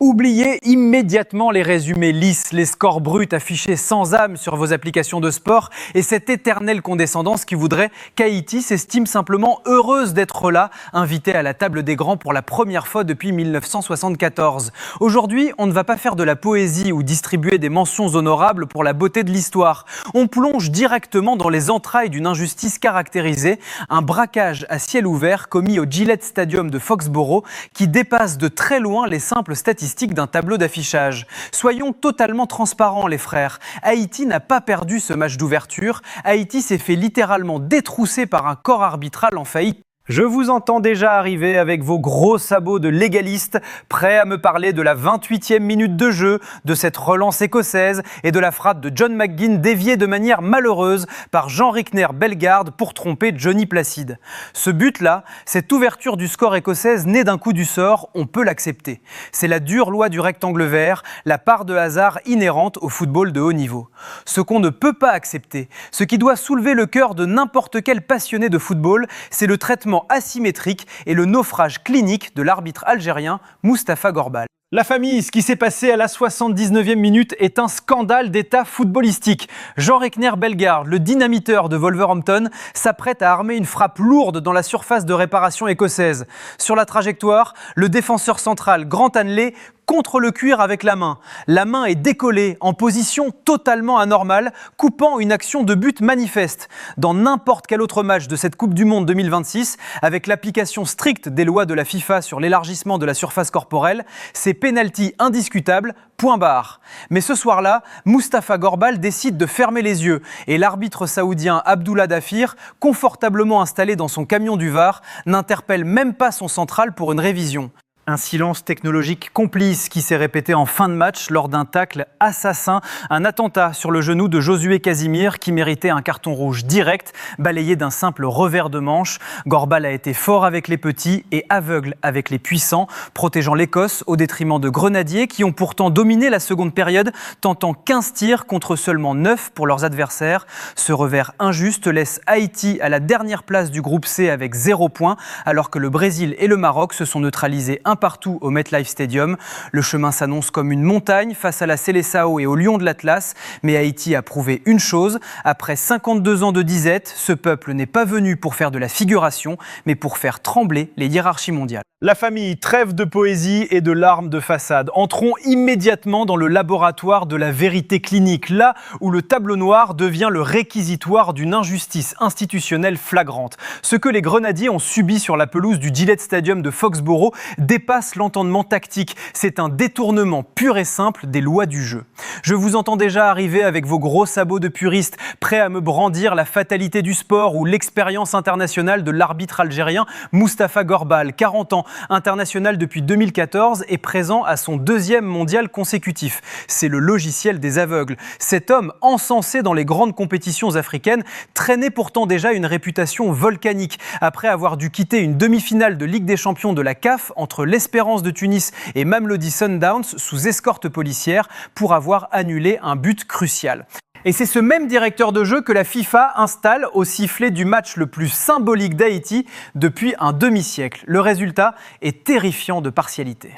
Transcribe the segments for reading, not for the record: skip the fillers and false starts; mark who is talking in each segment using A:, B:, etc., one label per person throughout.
A: Oubliez immédiatement les résumés lisses, les scores bruts affichés sans âme sur vos applications de sport et cette éternelle condescendance qui voudrait qu'Haïti s'estime simplement heureuse d'être là, invitée à la table des grands pour la première fois depuis 1974. Aujourd'hui, on ne va pas faire de la poésie ou distribuer des mentions honorables pour la beauté de l'histoire. On plonge directement dans les entrailles d'une injustice caractérisée, un braquage à ciel ouvert commis au Gillette Stadium de Foxborough qui dépasse de très loin les simples statistiques d'un tableau d'affichage. Soyons totalement transparents les frères, Haïti n'a pas perdu ce match d'ouverture, Haïti s'est fait littéralement détrousser par un corps arbitral en faillite. Je vous entends déjà arriver avec vos gros sabots de légalistes, prêts à me parler de la 28e minute de jeu, de cette relance écossaise et de la frappe de John McGinn déviée de manière malheureuse par Jean-Rickner Bellegarde pour tromper Johnny Placide. Ce but-là, cette ouverture du score écossaise née d'un coup du sort, on peut l'accepter. C'est la dure loi du rectangle vert, la part de hasard inhérente au football de haut niveau. Ce qu'on ne peut pas accepter, ce qui doit soulever le cœur de n'importe quel passionné de football, c'est le traitement asymétrique et le naufrage clinique de l'arbitre algérien Mustapha Gorbal. La famille, ce qui s'est passé à la 79e minute est un scandale d'état footballistique. Jean-Rickner Bellegarde, le dynamiteur de Wolverhampton, s'apprête à armer une frappe lourde dans la surface de réparation écossaise. Sur la trajectoire, le défenseur central Grant Hanley contre le cuir avec la main. La main est décollée en position totalement anormale, coupant une action de but manifeste. Dans n'importe quel autre match de cette Coupe du Monde 2026, avec l'application stricte des lois de la FIFA sur l'élargissement de la surface corporelle, c'est pénalty indiscutable, point barre. Mais ce soir-là, Mustapha Gorbal décide de fermer les yeux et l'arbitre saoudien Abdullah Dafir, confortablement installé dans son camion du VAR, n'interpelle même pas son central pour une révision. Un silence technologique complice qui s'est répété en fin de match lors d'un tacle assassin, un attentat sur le genou de Josué Casimir qui méritait un carton rouge direct, balayé d'un simple revers de manche. Gorbal a été fort avec les petits et aveugle avec les puissants, protégeant l'Écosse au détriment de Grenadiers qui ont pourtant dominé la seconde période, tentant 15 tirs contre seulement 9 pour leurs adversaires. Ce revers injuste laisse Haïti à la dernière place du groupe C avec 0 points, alors que le Brésil et le Maroc se sont neutralisés un partout au MetLife Stadium. Le chemin s'annonce comme une montagne face à la Seleção et au Lion de l'Atlas, mais Haïti a prouvé une chose, après 52 ans de disette, ce peuple n'est pas venu pour faire de la figuration, mais pour faire trembler les hiérarchies mondiales. La famille, trêve de poésie et de larmes de façade. Entrons immédiatement dans le laboratoire de la vérité clinique, là où le tableau noir devient le réquisitoire d'une injustice institutionnelle flagrante. Ce que les Grenadiers ont subi sur la pelouse du Gillette Stadium de Foxborough dépasse l'entendement tactique. C'est un détournement pur et simple des lois du jeu. Je vous entends déjà arriver avec vos gros sabots de puristes, prêts à me brandir la fatalité du sport ou l'expérience internationale de l'arbitre algérien Mustapha Gorbal, 40 ans, international depuis 2014 et présent à son 2e mondial consécutif. C'est le logiciel des aveugles. Cet homme, encensé dans les grandes compétitions africaines, traînait pourtant déjà une réputation volcanique après avoir dû quitter une demi-finale de Ligue des Champions de la CAF entre l'Espérance de Tunis et Mamelodi Sundowns sous escorte policière pour avoir annulé un but crucial. Et c'est ce même directeur de jeu que la FIFA installe au sifflet du match le plus symbolique d'Haïti depuis un demi-siècle. Le résultat est terrifiant de partialité.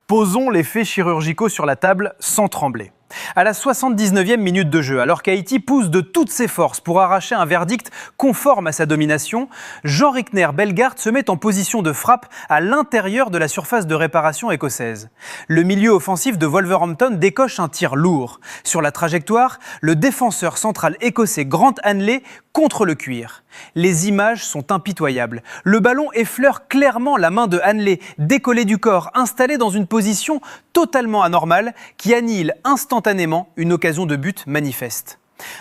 A: Posons les faits chirurgicaux sur la table sans trembler. À la 79e minute de jeu, alors qu'Haïti pousse de toutes ses forces pour arracher un verdict conforme à sa domination, Jean-Rickner Bellegarde se met en position de frappe à l'intérieur de la surface de réparation écossaise. Le milieu offensif de Wolverhampton décoche un tir lourd. Sur la trajectoire, le défenseur central écossais Grant Hanley contre le cuir. Les images sont impitoyables. Le ballon effleure clairement la main de Hanley, décollé du corps, installé dans une position totalement anormale qui annihile instantanément une occasion de but manifeste.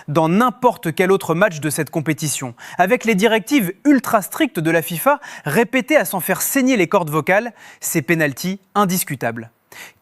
A: Dans n'importe quel autre match de cette compétition, avec les directives ultra strictes de la FIFA, répétées à s'en faire saigner les cordes vocales, c'est pénalty indiscutable.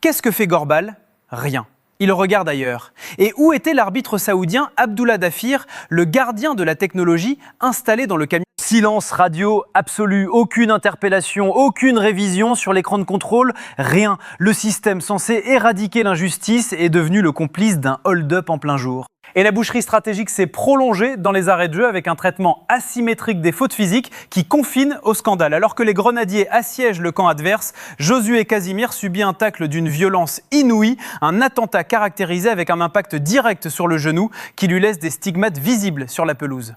A: Qu'est-ce que fait Gorbal ? Rien. Il regarde ailleurs. Et où était l'arbitre saoudien Abdullah Dafir, le gardien de la technologie installé dans le camion ? Silence radio absolu, aucune interpellation, aucune révision sur l'écran de contrôle, rien. Le système censé éradiquer l'injustice est devenu le complice d'un hold-up en plein jour. Et la boucherie stratégique s'est prolongée dans les arrêts de jeu avec un traitement asymétrique des fautes physiques qui confine au scandale. Alors que les grenadiers assiègent le camp adverse, Josué Casimir subit un tacle d'une violence inouïe, un attentat caractérisé avec un impact direct sur le genou qui lui laisse des stigmates visibles sur la pelouse.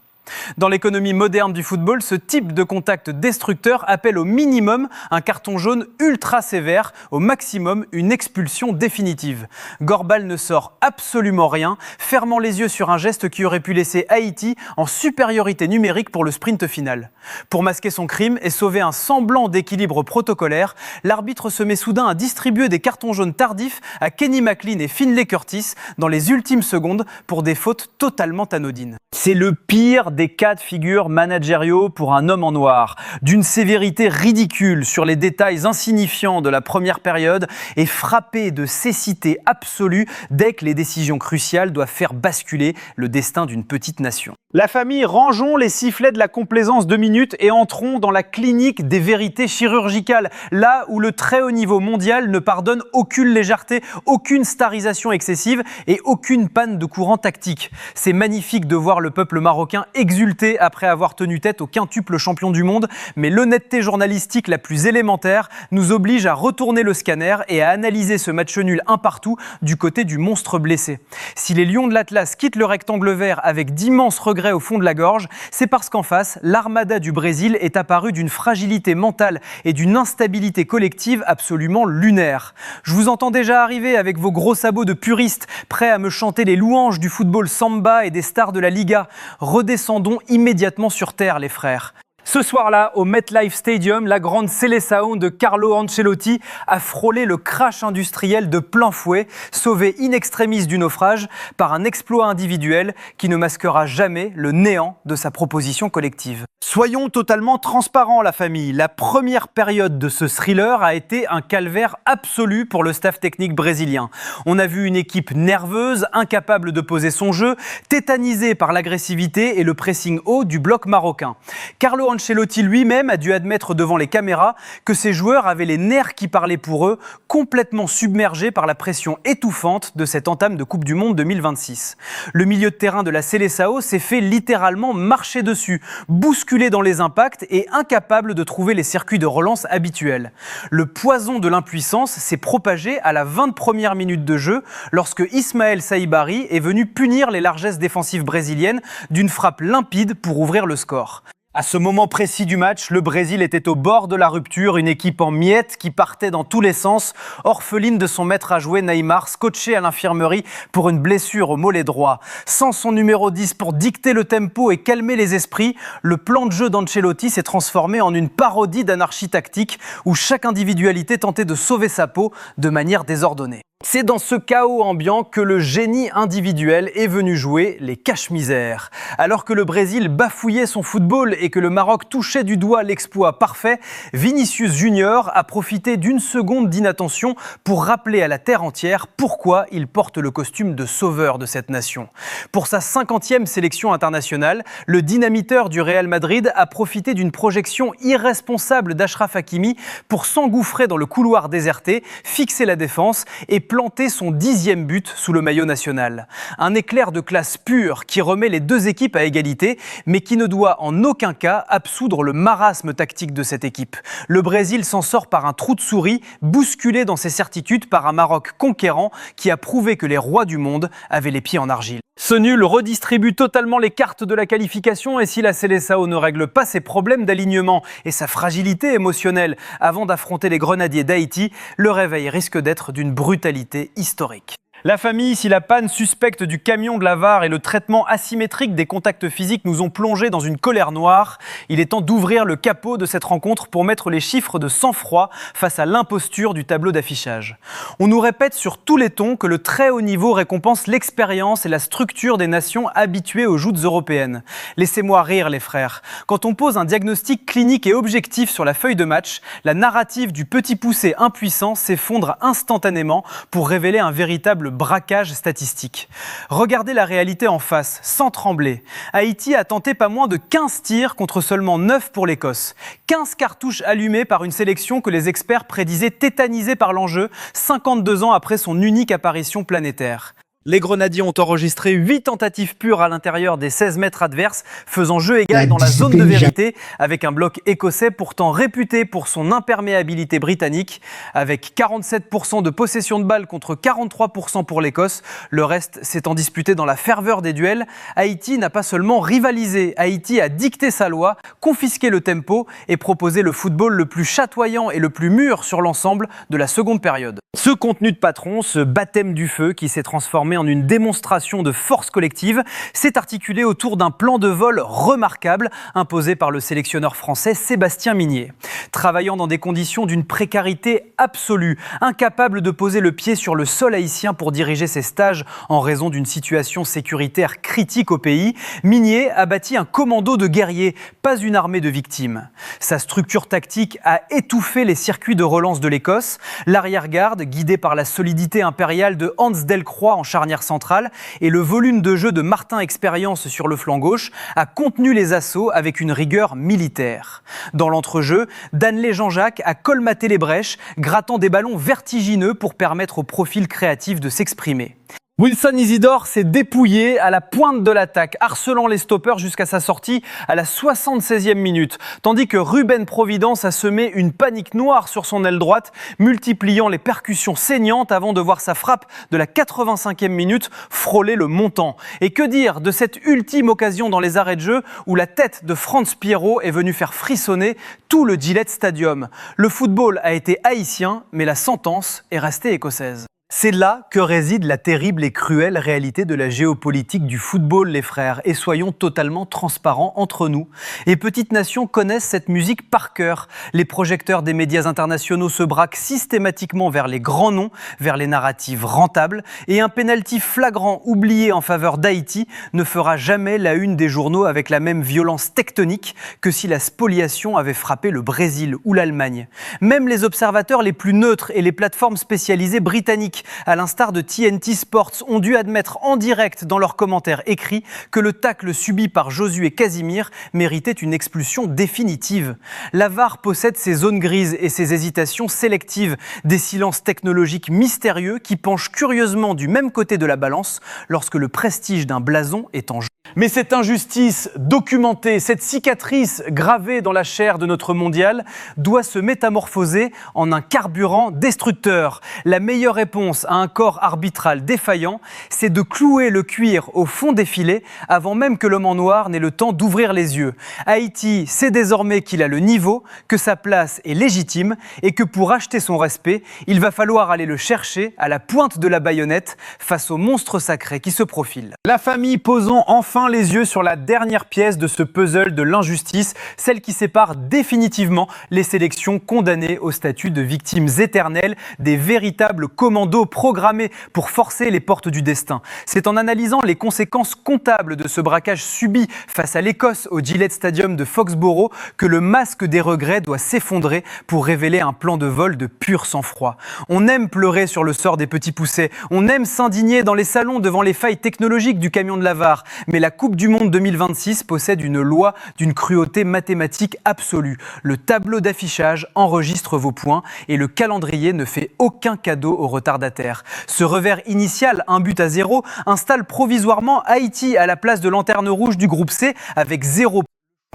A: Dans l'économie moderne du football, ce type de contact destructeur appelle au minimum un carton jaune ultra sévère, au maximum une expulsion définitive. Gorbal ne sort absolument rien, fermant les yeux sur un geste qui aurait pu laisser Haïti en supériorité numérique pour le sprint final. Pour masquer son crime et sauver un semblant d'équilibre protocolaire, l'arbitre se met soudain à distribuer des cartons jaunes tardifs à Kenny McLean et Finlay Curtis dans les ultimes secondes pour des fautes totalement anodines. C'est le pire des cas de figure managériaux pour un homme en noir, d'une sévérité ridicule sur les détails insignifiants de la première période et frappé de cécité absolue dès que les décisions cruciales doivent faire basculer le destin d'une petite nation. La famille, rangeons les sifflets de la complaisance 2 minutes et entrons dans la clinique des vérités chirurgicales, là où le très haut niveau mondial ne pardonne aucune légèreté, aucune starisation excessive et aucune panne de courant tactique. C'est magnifique de voir le peuple marocain exulter après avoir tenu tête au quintuple champion du monde, mais l'honnêteté journalistique la plus élémentaire nous oblige à retourner le scanner et à analyser ce match nul un partout du côté du monstre blessé. Si les Lions de l'Atlas quittent le rectangle vert avec d'immenses regrets au fond de la gorge, c'est parce qu'en face, l'armada du Brésil est apparue d'une fragilité mentale et d'une instabilité collective absolument lunaire. Je vous entends déjà arriver avec vos gros sabots de puristes, prêts à me chanter les louanges du football samba et des stars de la Liga. Redescendons immédiatement sur terre, les frères. Ce soir-là, au MetLife Stadium, la grande Seleção de Carlo Ancelotti a frôlé le crash industriel de plein fouet, sauvé in extremis du naufrage par un exploit individuel qui ne masquera jamais le néant de sa proposition collective. Soyons totalement transparents, la famille. La première période de ce thriller a été un calvaire absolu pour le staff technique brésilien. On a vu une équipe nerveuse, incapable de poser son jeu, tétanisée par l'agressivité et le pressing haut du bloc marocain. Carlo Ancelotti lui-même a dû admettre devant les caméras que ses joueurs avaient les nerfs qui parlaient pour eux, complètement submergés par la pression étouffante de cette entame de Coupe du Monde 2026. Le milieu de terrain de la Seleção s'est fait littéralement marcher dessus, bousculé dans les impacts et incapable de trouver les circuits de relance habituels. Le poison de l'impuissance s'est propagé à la 21e minute de jeu lorsque Ismaël Saibari est venu punir les largesses défensives brésiliennes d'une frappe limpide pour ouvrir le score. À ce moment précis du match, le Brésil était au bord de la rupture, une équipe en miettes qui partait dans tous les sens, orpheline de son maître à jouer Neymar, scotché à l'infirmerie pour une blessure au mollet droit. Sans son numéro 10 pour dicter le tempo et calmer les esprits, le plan de jeu d'Ancelotti s'est transformé en une parodie d'anarchie tactique où chaque individualité tentait de sauver sa peau de manière désordonnée. C'est dans ce chaos ambiant que le génie individuel est venu jouer les cache-misères. Alors que le Brésil bafouillait son football et que le Maroc touchait du doigt l'exploit parfait, Vinicius Junior a profité d'une seconde d'inattention pour rappeler à la terre entière pourquoi il porte le costume de sauveur de cette nation. Pour sa 50e sélection internationale, le dynamiteur du Real Madrid a profité d'une projection irresponsable d'Achraf Hakimi pour s'engouffrer dans le couloir déserté, fixer la défense et planter son 10e but sous le maillot national. Un éclair de classe pure qui remet les deux équipes à égalité, mais qui ne doit en aucun cas absoudre le marasme tactique de cette équipe. Le Brésil s'en sort par un trou de souris, bousculé dans ses certitudes par un Maroc conquérant qui a prouvé que les rois du monde avaient les pieds en argile. Ce nul redistribue totalement les cartes de la qualification et si la Seleção ne règle pas ses problèmes d'alignement et sa fragilité émotionnelle avant d'affronter les grenadiers d'Haïti, le réveil risque d'être d'une brutalité historique. La famille, si la panne suspecte du camion de la VAR et le traitement asymétrique des contacts physiques nous ont plongés dans une colère noire, il est temps d'ouvrir le capot de cette rencontre pour mettre les chiffres de sang-froid face à l'imposture du tableau d'affichage. On nous répète sur tous les tons que le très haut niveau récompense l'expérience et la structure des nations habituées aux joutes européennes. Laissez-moi rire, les frères. Quand on pose un diagnostic clinique et objectif sur la feuille de match, la narrative du petit poussé impuissant s'effondre instantanément pour révéler un véritable braquage statistique. Regardez la réalité en face, sans trembler. Haïti a tenté pas moins de 15 tirs contre seulement 9 pour l'Écosse. 15 cartouches allumées par une sélection que les experts prédisaient tétanisée par l'enjeu, 52 ans après son unique apparition planétaire. Les Grenadiers ont enregistré 8 tentatives pures à l'intérieur des 16 mètres adverses, faisant jeu égal dans la zone de vérité, avec un bloc écossais pourtant réputé pour son imperméabilité britannique. Avec 47% de possession de balle contre 43% pour l'Écosse, le reste s'étant disputé dans la ferveur des duels, Haïti n'a pas seulement rivalisé, Haïti a dicté sa loi, confisqué le tempo et proposé le football le plus chatoyant et le plus mûr sur l'ensemble de la seconde période. Ce contenu de patron, ce baptême du feu qui s'est transformé en une démonstration de force collective, s'est articulé autour d'un plan de vol remarquable imposé par le sélectionneur français Sébastien Migné. Travaillant dans des conditions d'une précarité absolue, incapable de poser le pied sur le sol haïtien pour diriger ses stages en raison d'une situation sécuritaire critique au pays, Migné a bâti un commando de guerriers, pas une armée de victimes. Sa structure tactique a étouffé les circuits de relance de l'Écosse. L'arrière-garde, guidé par la solidité impériale de Hans Delcroix en charnière centrale et le volume de jeu de Martin Expérience sur le flanc gauche, a contenu les assauts avec une rigueur militaire. Dans l'entrejeu, Danley Jean-Jacques a colmaté les brèches, grattant des ballons vertigineux pour permettre au profil créatif de s'exprimer. Wilson Isidore s'est dépouillé à la pointe de l'attaque, harcelant les stoppeurs jusqu'à sa sortie à la 76e minute, tandis que Ruben Providence a semé une panique noire sur son aile droite, multipliant les percussions saignantes avant de voir sa frappe de la 85e minute frôler le montant. Et que dire de cette ultime occasion dans les arrêts de jeu où la tête de Franz Pierrot est venue faire frissonner tout le Gillette Stadium. Le football a été haïtien, mais la sentence est restée écossaise. C'est là que réside la terrible et cruelle réalité de la géopolitique du football, les frères. Et soyons totalement transparents entre nous. Les petites nations connaissent cette musique par cœur. Les projecteurs des médias internationaux se braquent systématiquement vers les grands noms, vers les narratives rentables. Et un pénalty flagrant oublié en faveur d'Haïti ne fera jamais la une des journaux avec la même violence tectonique que si la spoliation avait frappé le Brésil ou l'Allemagne. Même les observateurs les plus neutres et les plateformes spécialisées britanniques, à l'instar de TNT Sports, ont dû admettre en direct dans leurs commentaires écrits que le tacle subi par Josué Casimir méritait une expulsion définitive. La VAR possède ses zones grises et ses hésitations sélectives, des silences technologiques mystérieux qui penchent curieusement du même côté de la balance lorsque le prestige d'un blason est en jeu. Mais cette injustice documentée, cette cicatrice gravée dans la chair de notre mondial, doit se métamorphoser en un carburant destructeur. La meilleure réponse à un corps arbitral défaillant, c'est de clouer le cuir au fond des filets avant même que l'homme en noir n'ait le temps d'ouvrir les yeux. Haïti sait désormais qu'il a le niveau, que sa place est légitime et que pour acheter son respect, il va falloir aller le chercher à la pointe de la baïonnette face au monstre sacré qui se profile. La famille posant enfin les yeux sur la dernière pièce de ce puzzle de l'injustice, celle qui sépare définitivement les sélections condamnées au statut de victimes éternelles, des véritables commandos programmés pour forcer les portes du destin. C'est en analysant les conséquences comptables de ce braquage subi face à l'Écosse au Gillette Stadium de Foxborough que le masque des regrets doit s'effondrer pour révéler un plan de vol de pur sang-froid. On aime pleurer sur le sort des petits poussets, on aime s'indigner dans les salons devant les failles technologiques du camion de la VAR, mais la Coupe du Monde 2026 possède une loi d'une cruauté mathématique absolue. Le tableau d'affichage enregistre vos points et le calendrier ne fait aucun cadeau aux retardataires. Ce revers initial, 1-0, installe provisoirement Haïti à la place de lanterne rouge du groupe C avec 0.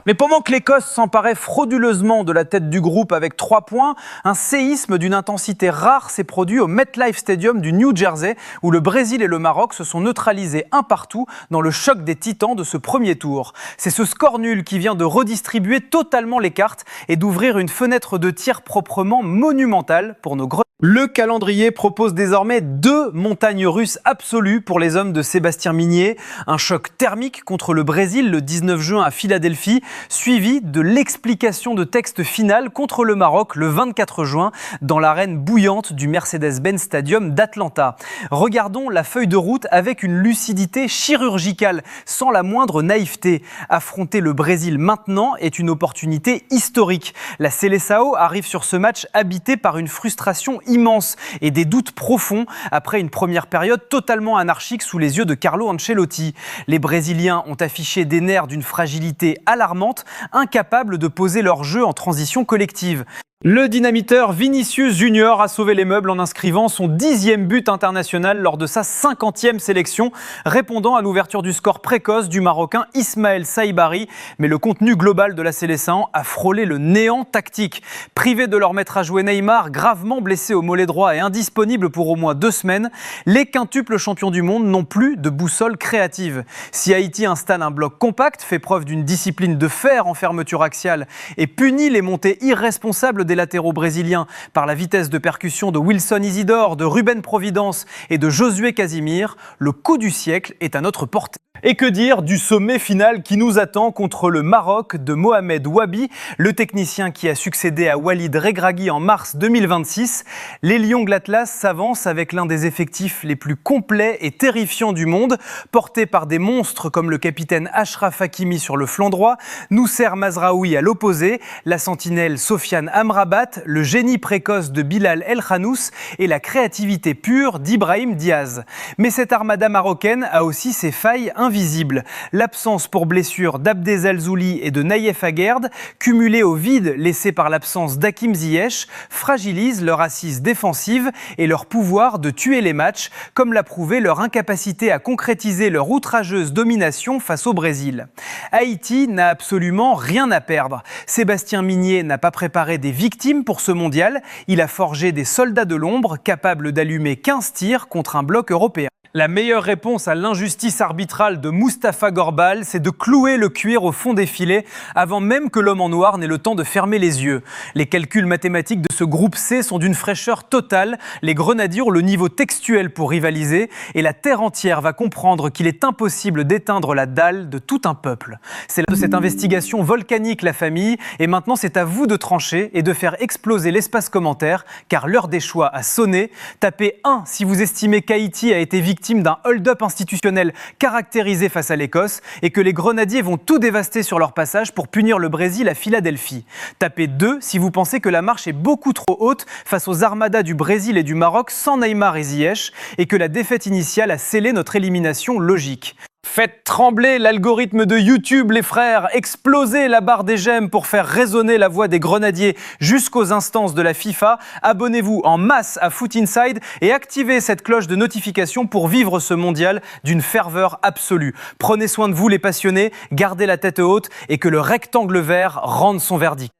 A: Mais pendant que l'Écosse s'emparait frauduleusement de la tête du groupe avec 3 points, un séisme d'une intensité rare s'est produit au MetLife Stadium du New Jersey, où le Brésil et le Maroc se sont neutralisés un partout dans le choc des titans de ce premier tour. C'est ce score nul qui vient de redistribuer totalement les cartes et d'ouvrir une fenêtre de tir proprement monumentale pour nos grenadiers. Le calendrier propose désormais 2 montagnes russes absolues pour les hommes de Sébastien Migné. Un choc thermique contre le Brésil le 19 juin à Philadelphie, suivi de l'explication de texte final contre le Maroc le 24 juin dans l'arène bouillante du Mercedes-Benz Stadium d'Atlanta. Regardons la feuille de route avec une lucidité chirurgicale, sans la moindre naïveté. Affronter le Brésil maintenant est une opportunité historique. La Seleção arrive sur ce match habité par une frustration immense et des doutes profonds après une première période totalement anarchique sous les yeux de Carlo Ancelotti. Les Brésiliens ont affiché des nerfs d'une fragilité alarmante, incapables de poser leur jeu en transition collective. Le dynamiteur Vinicius Junior a sauvé les meubles en inscrivant son 10e but international lors de sa 50e sélection, répondant à l'ouverture du score précoce du Marocain Ismaël Saibari. Mais le contenu global de la Seleção a frôlé le néant tactique. Privés de leur maître à jouer Neymar, gravement blessé au mollet droit et indisponible pour au moins 2 semaines, les quintuples champions du monde n'ont plus de boussole créative. Si Haïti installe un bloc compact, fait preuve d'une discipline de fer en fermeture axiale et punit les montées irresponsables des latéraux brésiliens par la vitesse de percussion de Wilson Isidore, de Ruben Providence et de Josué Casimir, le coup du siècle est à notre portée. Et que dire du sommet final qui nous attend contre le Maroc de Mohamed Wabi, le technicien qui a succédé à Walid Regragui en mars 2026. Les Lions de l'Atlas s'avancent avec l'un des effectifs les plus complets et terrifiants du monde, portés par des monstres comme le capitaine Achraf Hakimi sur le flanc droit, Noussair Mazraoui à l'opposé, la sentinelle Sofiane Amrabat, le génie précoce de Bilal El Khanous et la créativité pure d'Ibrahim Diaz. Mais cette armada marocaine a aussi ses failles invisible. L'absence pour blessure d'Abdez Alzouli et de Naïef Aguerd, cumulée au vide laissé par l'absence d'Hakim Ziyech, fragilise leur assise défensive et leur pouvoir de tuer les matchs, comme l'a prouvé leur incapacité à concrétiser leur outrageuse domination face au Brésil. Haïti n'a absolument rien à perdre. Sébastien Migné n'a pas préparé des victimes pour ce mondial. Il a forgé des soldats de l'ombre capables d'allumer 15 tirs contre un bloc européen. La meilleure réponse à l'injustice arbitrale de Mustapha Gorbal, c'est de clouer le cuir au fond des filets avant même que l'homme en noir n'ait le temps de fermer les yeux. Les calculs mathématiques de ce groupe C sont d'une fraîcheur totale. Les Grenadiers ont le niveau textuel pour rivaliser et la terre entière va comprendre qu'il est impossible d'éteindre la dalle de tout un peuple. C'est là de cette investigation volcanique, la famille, et maintenant c'est à vous de trancher et de faire exploser l'espace commentaire, car l'heure des choix a sonné. Tapez 1 si vous estimez qu'Haïti a été victime d'un hold-up institutionnel caractérisé face à l'Écosse et que les Grenadiers vont tout dévaster sur leur passage pour punir le Brésil à Philadelphie. Tapez 2 si vous pensez que la marche est beaucoup trop haute face aux armadas du Brésil et du Maroc sans Neymar et Ziyech et que la défaite initiale a scellé notre élimination logique. Faites trembler l'algorithme de YouTube, les frères. Explosez la barre des j'aime pour faire résonner la voix des Grenadiers jusqu'aux instances de la FIFA. Abonnez-vous en masse à Foot Inside et activez cette cloche de notification pour vivre ce mondial d'une ferveur absolue. Prenez soin de vous les passionnés, gardez la tête haute et que le rectangle vert rende son verdict.